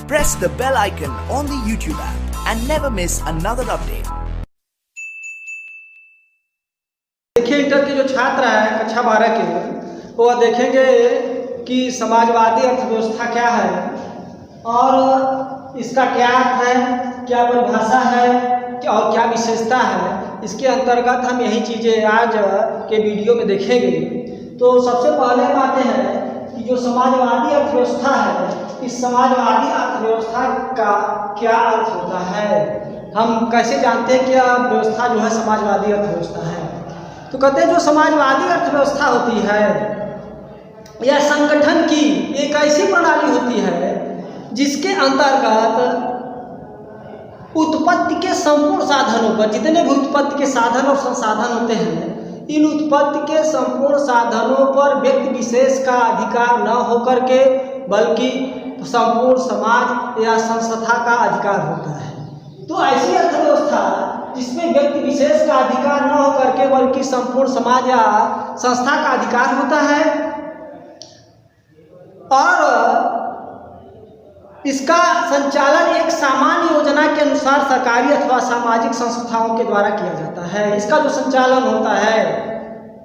press the bell icon on the YouTube app and never miss another update. देखिए, inter के जो छात्र हैं कक्षा 12 के, वो देखेंगे कि समाजवादी अर्थव्यवस्था क्या है और इसका क्या अर्थ है, क्या परिभाषा है और क्या विशेषता है। इसके अंतर्गत हम यही चीज़ें आज के वीडियो में देखेंगे। तो सबसे पहले हम आते हैं कि जो समाजवादी अर्थव्यवस्था है, इस समाजवादी अर्थव्यवस्था का क्या अर्थ होता है। हम कैसे जानते हैं कि यह व्यवस्था जो है समाजवादी अर्थव्यवस्था है। तो कहते हैं जो समाजवादी अर्थव्यवस्था होती है यह संगठन की एक ऐसी प्रणाली होती है जिसके अंतर्गत उत्पत्ति के संपूर्ण साधनों पर, जितने भी उत्पत्ति के साधन और संसाधन होते हैं, इन उत्पत्ति के संपूर्ण साधनों पर व्यक्ति विशेष का अधिकार न होकर के बल्कि संपूर्ण समाज या संस्था का अधिकार होता है। तो ऐसी अर्थव्यवस्था जिसमें व्यक्ति विशेष का अधिकार न होकर के बल्कि संपूर्ण समाज या संस्था का अधिकार होता है और इसका संचालन एक सामान्य योजना के अनुसार सरकारी अथवा सामाजिक संस्थाओं के द्वारा किया जाता है। इसका जो संचालन होता है,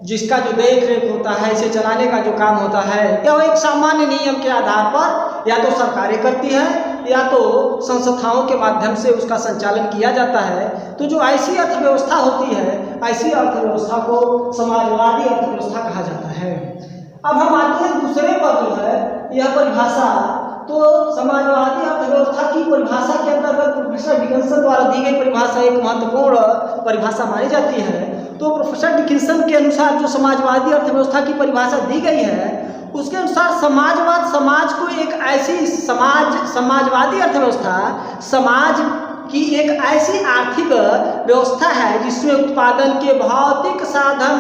जिसका जो देख रेख होता है, इसे चलाने का जो काम होता है, यह एक सामान्य नियम के आधार पर या तो सरकारें करती है या तो संस्थाओं के माध्यम से उसका संचालन किया जाता है। तो जो ऐसी अर्थव्यवस्था होती है, ऐसी अर्थव्यवस्था को समाजवादी अर्थव्यवस्था कहा जाता है। अब हम आते हैं दूसरे पर, जो है यह परिभाषा। तो समाजवादी अर्थव्यवस्था की परिभाषा के अंतर्गत प्रोफेसर डिकिंसन द्वारा दी गई परिभाषा एक महत्वपूर्ण परिभाषा मानी जाती है। तो प्रोफेसर डिकिंसन के अनुसार जो समाजवादी अर्थव्यवस्था की परिभाषा दी गई है, उसके अनुसार समाजवाद समाज को एक ऐसी समाजवादी अर्थव्यवस्था समाज की एक ऐसी आर्थिक व्यवस्था है जिसमें उत्पादन के भौतिक साधन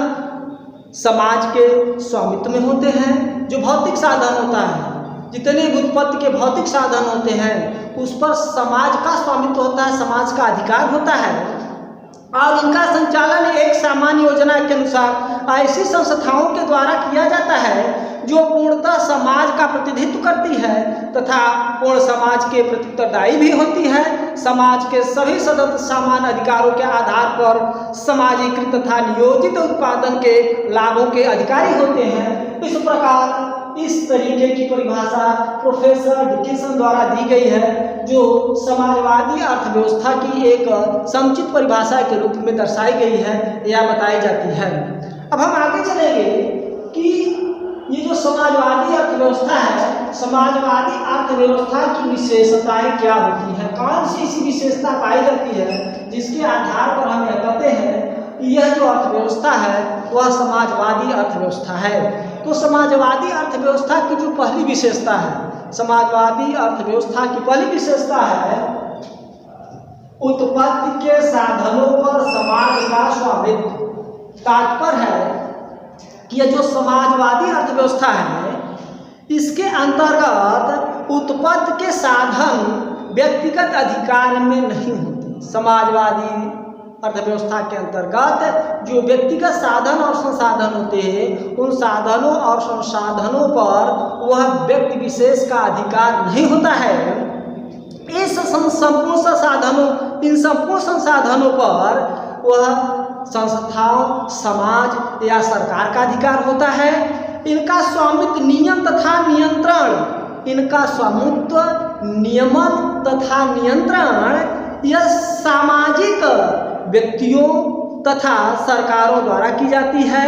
समाज के स्वामित्व में होते हैं। जो भौतिक साधन होता है, जितने भी उत्पत्ति के भौतिक साधन होते हैं, उस पर समाज का स्वामित्व होता है, समाज का अधिकार होता है और इनका संचालन एक सामान्य योजना के अनुसार ऐसी संस्थाओं के द्वारा किया जाता है जो पूर्णतः समाज का प्रतिनिधित्व करती है तथा पूर्ण समाज के प्रति उत्तरदायी भी होती है। समाज के सभी सदस्य समान अधिकारों के आधार पर समाजीकृत तथा नियोजित उत्पादन के लाभों के अधिकारी होते हैं। इस प्रकार इस तरीके की परिभाषा प्रोफेसर डिकिंसन द्वारा दी गई है, जो समाजवादी अर्थव्यवस्था की एक समुचित परिभाषा के रूप में दर्शाई गई है या बताई जाती है। अब हम आगे चलेंगे कि ये जो समाजवादी अर्थव्यवस्था है, समाजवादी अर्थव्यवस्था की विशेषताएं क्या होती हैं, कौन सी ऐसी विशेषता पाई जाती है जिसके आधार पर हम यह कहते हैं कि यह जो अर्थव्यवस्था है वह समाजवादी अर्थव्यवस्था है। तो समाजवादी अर्थव्यवस्था की जो पहली विशेषता है, समाजवादी अर्थव्यवस्था की पहली विशेषता है उत्पत्ति के साधनों पर समाज का स्वामित्व। तात्पर्य है कि यह जो समाजवादी अर्थव्यवस्था है, इसके अंतर्गत उत्पत्ति के साधन व्यक्तिगत अधिकार में नहीं होते। समाजवादी अर्थव्यवस्था के अंतर्गत जो व्यक्तिगत साधन और संसाधन होते हैं, उन साधनों और संसाधनों पर वह व्यक्ति विशेष का अधिकार नहीं होता है। इन संपूर्ण संसाधनों पर वह संस्थाओं, समाज या सरकार का अधिकार होता है। इनका स्वामित्व, नियम तथा नियंत्रण, इनका स्वामित्व, नियमन तथा नियंत्रण यह सामाजिक व्यक्तियों तथा सरकारों द्वारा की जाती है।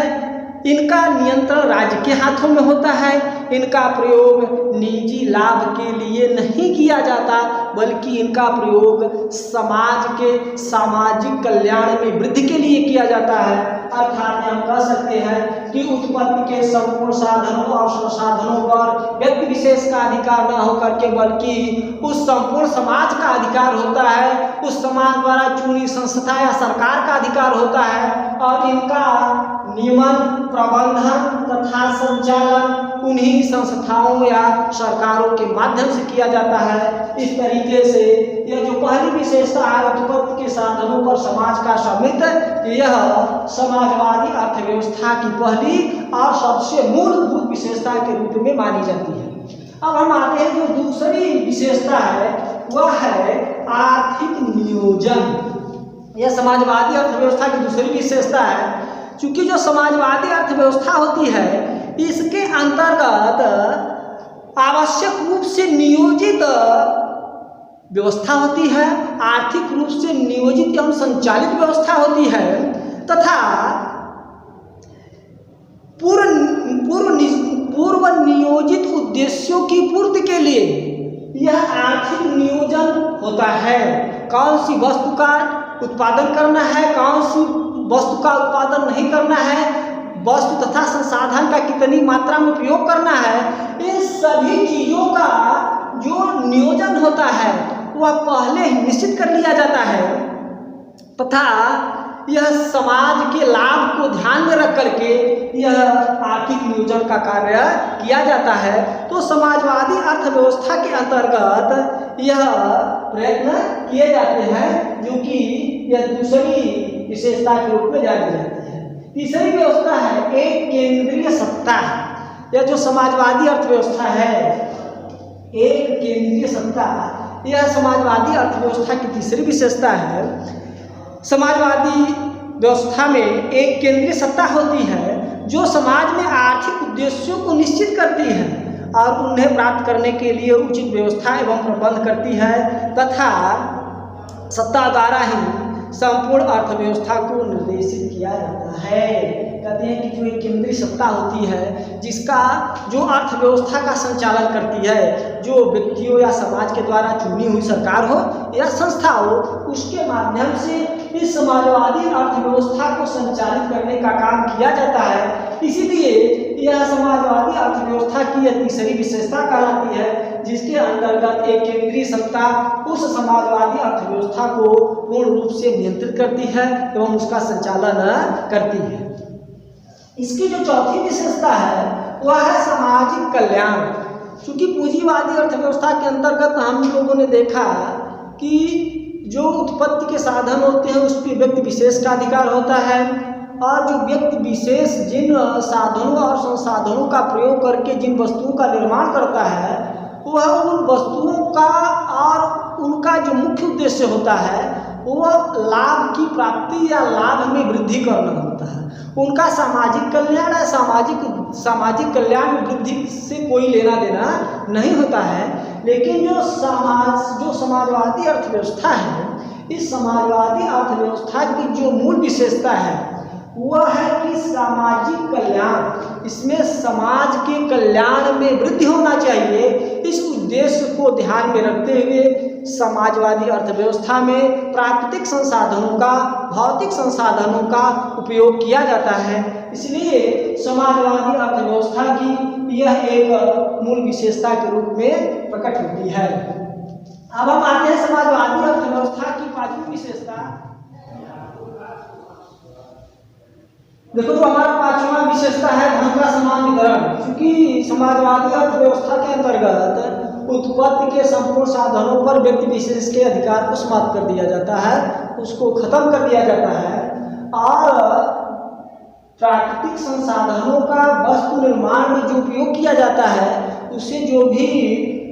इनका नियंत्रण राज्य के हाथों में होता है। इनका प्रयोग निजी लाभ के लिए नहीं किया जाता, बल्कि इनका प्रयोग समाज के सामाजिक कल्याण में वृद्धि के लिए किया जाता है। अर्थात हम कह सकते हैं कि उत्पत्ति के संपूर्ण साधनों और संसाधनों पर व्यक्ति विशेष का अधिकार न होकर के बल्कि उस संपूर्ण समाज का अधिकार होता है, उस समाज द्वारा चुनी संस्था या सरकार का अधिकार होता है और इनका नियमन, प्रबंधन तथा संचालन उन्हीं संस्थाओं या सरकारों के माध्यम से किया जाता है। इस तरीके से यह जो पहली विशेषता है उत्पत्ति के साधनों पर समाज का स्वामित्व, यह समाजवादी अर्थव्यवस्था की पहली और सबसे मूलभूत विशेषता के रूप में मानी जाती है। अब हम आते हैं जो दूसरी विशेषता है वह है आर्थिक नियोजन। यह समाजवादी अर्थव्यवस्था की दूसरी विशेषता है। क्योंकि जो समाजवादी अर्थव्यवस्था होती है इसके अंतर्गत आवश्यक रूप से नियोजित व्यवस्था होती है, आर्थिक रूप से नियोजित एवं संचालित व्यवस्था होती है तथा पूर्व नियोजित उद्देश्यों की पूर्ति के लिए यह आर्थिक नियोजन होता है। कौन सी वस्तु का उत्पादन करना है, कौन सी वस्तु का उत्पादन नहीं करना है, वस्तु तथा संसाधन का कितनी मात्रा में उपयोग करना है, इन सभी चीज़ों का जो नियोजन होता है वह पहले ही निश्चित कर लिया जाता है तथा यह समाज के लाभ को ध्यान में रख करके यह आर्थिक नियोजन का कार्य किया जाता है। तो समाजवादी अर्थव्यवस्था के अंतर्गत यह प्रयत्न किए जाते हैं जो कि यह दूसरी विशेषता के रूप में जानी जाती है। तीसरी व्यवस्था है एक केंद्रीय सत्ता। यह जो समाजवादी अर्थव्यवस्था है एक केंद्रीय सत्ता, यह समाजवादी अर्थव्यवस्था की तीसरी विशेषता है। समाजवादी व्यवस्था में एक केंद्रीय सत्ता होती है जो समाज में आर्थिक उद्देश्यों को निश्चित करती है और उन्हें प्राप्त करने के लिए उचित व्यवस्था एवं प्रबंध करती है तथा सत्ता द्वारा ही संपूर्ण अर्थव्यवस्था को निर्देशित किया जाता है। कहते हैं कि जो एक केंद्रीय सत्ता होती है जिसका जो अर्थव्यवस्था का संचालन करती है, जो व्यक्तियों या समाज के द्वारा चुनी हुई सरकार हो या संस्था हो, उसके माध्यम से इस समाजवादी अर्थव्यवस्था को संचालित करने का काम किया जाता है। इसीलिए यह समाजवादी अर्थव्यवस्था की यह तीसरी विशेषता कहलाती है जिसके अंतर्गत एक केंद्रीय सत्ता उस समाजवादी अर्थव्यवस्था को पूर्ण रूप से नियंत्रित करती है एवं उसका संचालन करती है। इसकी जो चौथी विशेषता है वह है सामाजिक कल्याण। क्योंकि पूंजीवादी अर्थव्यवस्था के अंतर्गत हम लोगों ने देखा कि जो उत्पत्ति के साधन होते हैं उस पर व्यक्ति विशेष का अधिकार होता है और जो व्यक्ति विशेष जिन साधनों और संसाधनों का प्रयोग करके जिन वस्तुओं का निर्माण करता है वह उन वस्तुओं का और उनका जो मुख्य उद्देश्य होता है वह लाभ की प्राप्ति या लाभ में वृद्धि करना होता है। उनका सामाजिक कल्याण या सामाजिक कल्याण में वृद्धि से कोई लेना देना नहीं होता है। लेकिन जो समाजवादी अर्थव्यवस्था है, इस समाजवादी अर्थव्यवस्था की जो मूल विशेषता है वह है कि सामाजिक कल्याण, इसमें समाज के कल्याण में वृद्धि होना चाहिए। इस उद्देश्य को ध्यान में रखते हुए समाजवादी अर्थव्यवस्था में प्राकृतिक संसाधनों का, भौतिक संसाधनों का उपयोग किया जाता है। इसलिए समाजवादी अर्थव्यवस्था की यह एक मूल विशेषता के रूप में प्रकट होती है। अब हम आते हैं समाजवादी अर्थव्यवस्था की पांचवी विशेषता। देखो जो हमारा पांचवा विशेषता है धन का समान वितरण। क्योंकि समाजवादी अर्थव्यवस्था के अंतर्गत उत्पत्ति के संपूर्ण साधनों पर व्यक्ति विशेष के अधिकार को समाप्त कर दिया जाता है, उसको खत्म कर दिया जाता है और प्राकृतिक संसाधनों का वस्तु निर्माण में जो उपयोग किया जाता है उससे जो भी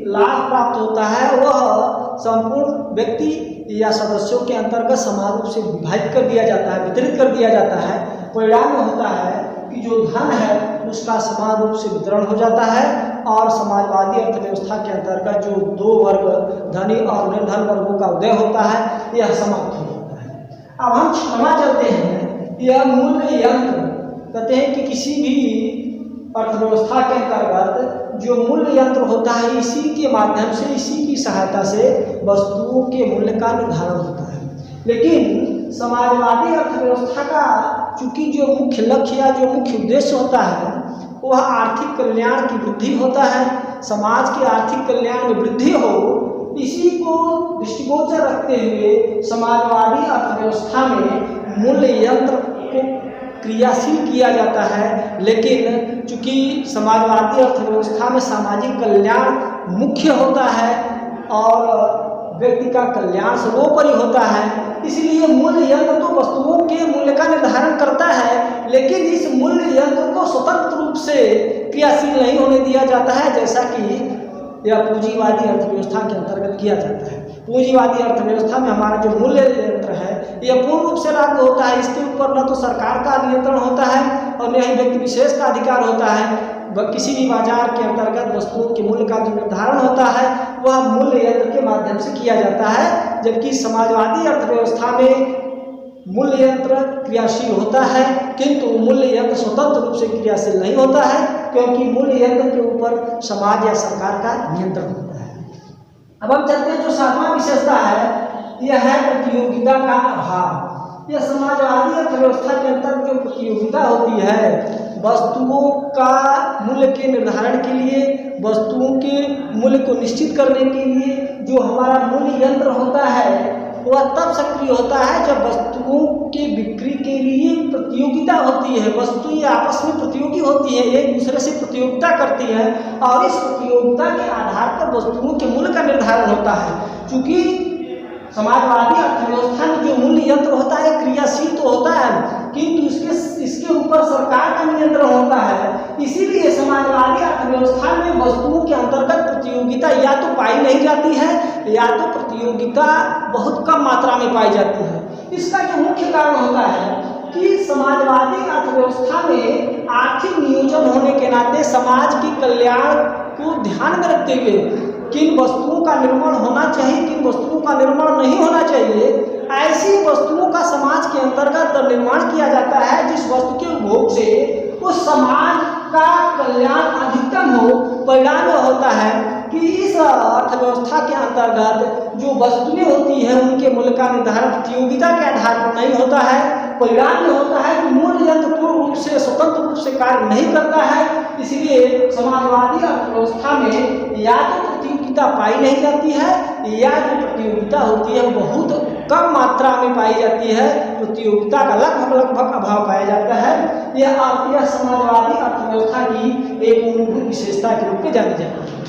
लाभ प्राप्त होता है वह संपूर्ण व्यक्ति या सदस्यों के अंतर्गत समान रूप से विभाजित कर दिया जाता है, वितरित कर दिया जाता है। परिणाम में होता है कि जो धन है उसका समान रूप से वितरण हो जाता है और समाजवादी अर्थव्यवस्था के अंतर्गत जो दो वर्ग धनी और निर्धन वर्गों का उदय होता है यह समाप्त हो जाता है। अब हम क्षमा चलते हैं। यह मूल्य यंत्र कहते हैं कि किसी भी अर्थव्यवस्था के अंतर्गत जो मूल्य यंत्र होता है इसी के माध्यम से, इसी की सहायता से वस्तुओं के मूल्य का निर्धारण होता है। लेकिन समाजवादी अर्थव्यवस्था का चूंकि जो मुख्य लक्ष्य या जो मुख्य उद्देश्य होता है वह आर्थिक कल्याण की वृद्धि होता है, समाज के आर्थिक कल्याण में वृद्धि हो, इसी को दृष्टिगोचर रखते हुए समाजवादी अर्थव्यवस्था में मूल्य यंत्र को क्रियाशील किया जाता है। लेकिन चूंकि समाजवादी अर्थव्यवस्था में सामाजिक कल्याण मुख्य होता है और व्यक्ति का कल्याण सर्वोपरि होता है, इसलिए मूल्य यंत्र तो वस्तुओं के मूल्य का निर्धारण करता है, लेकिन इस मूल्य यंत्र को स्वतंत्र रूप से क्रियाशील नहीं होने दिया जाता है। जैसा कि या पूंजीवादी अर्थव्यवस्था के अंतर्गत किया जाता है। पूंजीवादी अर्थव्यवस्था में हमारा जो मूल्य यंत्र है यह पूर्ण रूप से लागू होता है। इसके ऊपर न तो सरकार का नियंत्रण होता है और न ही व्यक्ति विशेष का अधिकार होता है। किसी भी बाजार के अंतर्गत वस्तुओं के मूल्य का जो निर्धारण होता है वह मूल्य यंत्र के माध्यम से किया जाता है, जबकि समाजवादी अर्थव्यवस्था में मूल्य यंत्र क्रियाशील होता है, किंतु मूल्य यंत्र स्वतंत्र रूप से क्रियाशील नहीं होता है, क्योंकि मूल्य यंत्र के ऊपर समाज या सरकार का नियंत्रण होता है। अब हम चलते हैं, जो सातवां विशेषता है यह है प्रतियोगिता का अभाव। यह समाजवादी अर्थव्यवस्था के अंतर्गत जो प्रतियोगिता होती है वस्तुओं का मूल्य के निर्धारण के लिए, वस्तुओं के मूल्य को निश्चित करने के लिए जो हमारा मूल्य यंत्र होता है वह तब सक्रिय होता है जब वस्तुओं के बिक्री के लिए प्रतियोगिता होती है। वस्तुएं आपस में प्रतियोगी होती है, एक दूसरे से प्रतियोगिता करती है और इस प्रतियोगिता के आधार पर वस्तुओं के मूल्य का निर्धारण होता है। चूंकि समाजवादी अर्थव्यवस्था में जो मूल्य यंत्र होता है क्रियाशील तो होता है, किंतु इसके ऊपर सरकार का नियंत्रण होता है। इसीलिए समाजवादी अर्थव्यवस्था में वस्तुओं के अंतर्गत प्रतियोगिता या तो पाई नहीं जाती है या तो प्रतियोगिता बहुत कम मात्रा में पाई जाती है। इसका जो मुख्य कारण होता है कि समाजवादी अर्थव्यवस्था में आर्थिक नियोजन होने के नाते समाज के कल्याण को ध्यान में रखते हुए किन वस्तुओं का निर्माण होना चाहिए, किन वस्तुओं का निर्माण नहीं होना चाहिए, ऐसी वस्तुओं का समाज के अंतर्गत निर्माण किया जाता है जिस वस्तु के उपभोग से उस समाज का कल्याण अधिकतम हो। परिणाम होता है कि इस अर्थव्यवस्था के अंतर्गत जो वस्तुएं होती हैं उनके मूल्य का निर्धारण प्रतियोगिता के आधार पर नहीं होता है। परिणाम होता है कि मूल्य यंत्र पूर्ण रूप से स्वतंत्र रूप से कार्य नहीं करता है। इसलिए समाजवादी अर्थव्यवस्था में या तो प्रतियोगिता पाई नहीं जाती है या जो प्रतियोगिता होती है वो बहुत कम मात्रा में पाई जाती है। प्रतियोगिता का लगभग अभाव पाया जाता है। यह समाजवादी अर्थव्यवस्था की एक मूलभूत विशेषता के रूप में जानी जाती है।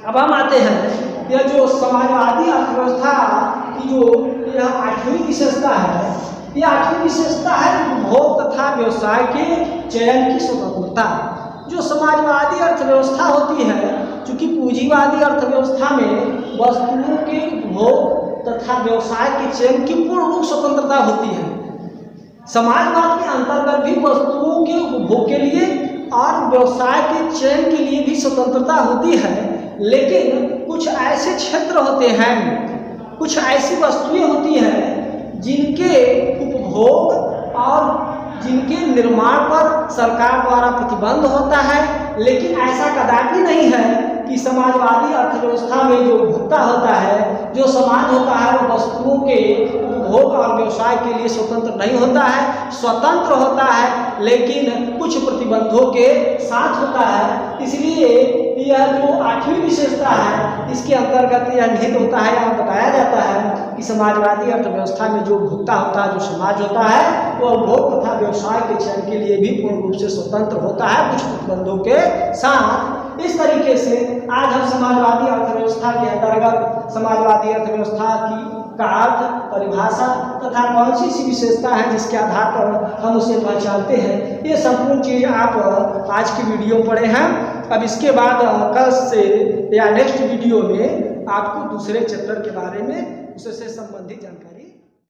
अब हम आते हैं, यह जो समाजवादी अर्थव्यवस्था की जो यह आठवीं विशेषता है, यह आठवीं विशेषता है उपभोग तथा व्यवसाय के चयन की स्वतंत्रता। जो समाजवादी अर्थव्यवस्था होती है, चूंकि पूंजीवादी अर्थव्यवस्था में वस्तुओं के उपभोग तथा व्यवसाय के चयन की पूर्ण रूप स्वतंत्रता होती है। समाजवाद के अंतर्गत भी वस्तुओं के उपभोग के लिए और व्यवसाय के चयन के लिए भी स्वतंत्रता होती है, लेकिन कुछ ऐसे क्षेत्र होते हैं, कुछ ऐसी वस्तुएं होती हैं जिनके उपभोग और जिनके निर्माण पर सरकार द्वारा प्रतिबंध होता है। लेकिन ऐसा कदापि नहीं है कि समाजवादी अर्थव्यवस्था में जो उपभोक्ता होता है, जो समाज होता है, वो वस्तुओं के उपभोग और व्यवसाय के लिए स्वतंत्र नहीं होता है। स्वतंत्र होता है लेकिन कुछ प्रतिबंधों के साथ होता है। इसलिए यह जो आठवीं विशेषता है इसके अंतर्गत यह निहित होता है या बताया जाता है कि समाजवादी अर्थव्यवस्था में जो उपभोक्ता होता है, जो समाज होता है, वो उपभोग तथा व्यवसाय के चयन के लिए भी पूर्ण रूप से स्वतंत्र होता है कुछ प्रतिबंधों के साथ। इस तरीके से आज हम समाजवादी अर्थव्यवस्था के अंतर्गत समाजवादी अर्थव्यवस्था की का अर्थ, परिभाषा तथा कौन सी विशेषता है जिसके आधार पर हम उसे पहचानते हैं, ये संपूर्ण चीज़ आप आज की वीडियो में पढ़े हैं। अब इसके बाद कल से या नेक्स्ट वीडियो में आपको दूसरे चैप्टर के बारे में उससे संबंधित जानकारी